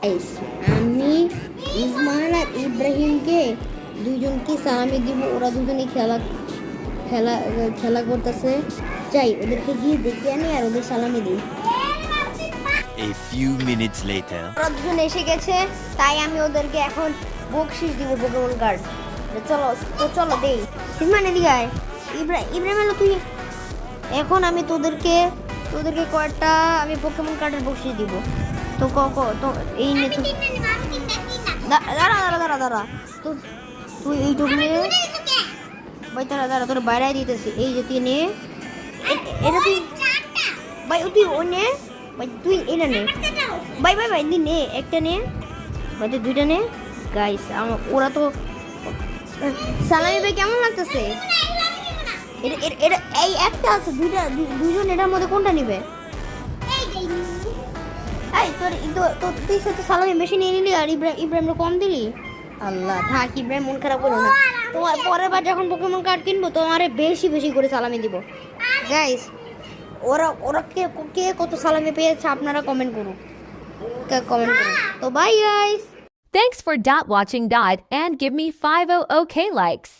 Guys, আমি ইসমাইল আর ইব্রাহিমকে দুইজনকে সালামি দিব। ওরা দুজনে খেলা খেলা খেলা করতেছে। চাই ওদেরকে গিয়ে দেখে আনি আর ওদের সালামি দিই। A few minutes later. ওরা দুজন এসে গেছে, তাই আমি ওদেরকে এখন বকশিস দিব পোকেমন কার্ড। চলো দেই। ইসমাইল এদিকে আয়। ইব্রাহিম এলো তুই। এখন আমি তোদেরকে কয়েকটা আমি পোকেমন কার্ডের বকশিস দিব। তো তো এই নে তুই। দাঁড়া তো তুই এইটুকু নিয়ে ভাই, দাঁড়া তোর বাইরে দিতেছি। এই যে তুই নে এটা তুই ভাই, তুই ও নে ভাই, তুই এটা নে ভাই তুই নে একটা নে ভাই, তুই দুইটা নে। গাইস ওরা তো সালামি ভাই কেমন লাগতেছে? এটা এই একটা আছে, দুইজন এটার মধ্যে কোনটা নিবে? এই তুই সাথে সালামি বেশি নিয়ে নিলি আর ইব্রাহিম কম দিলি। আল্লাহ থাক, ইব্রাহিম মন খারাপ করো না। তোমার পরের বার যখন পোকেমন কার্ড কিনবো তোমারে বেশি করে সালামি দিব। গাইস, ওরা কে কত সালামি পেয়েছে আপনারা কমেন্ট করুন। তো bye guys. Thanks for watching and give me 50 OK likes.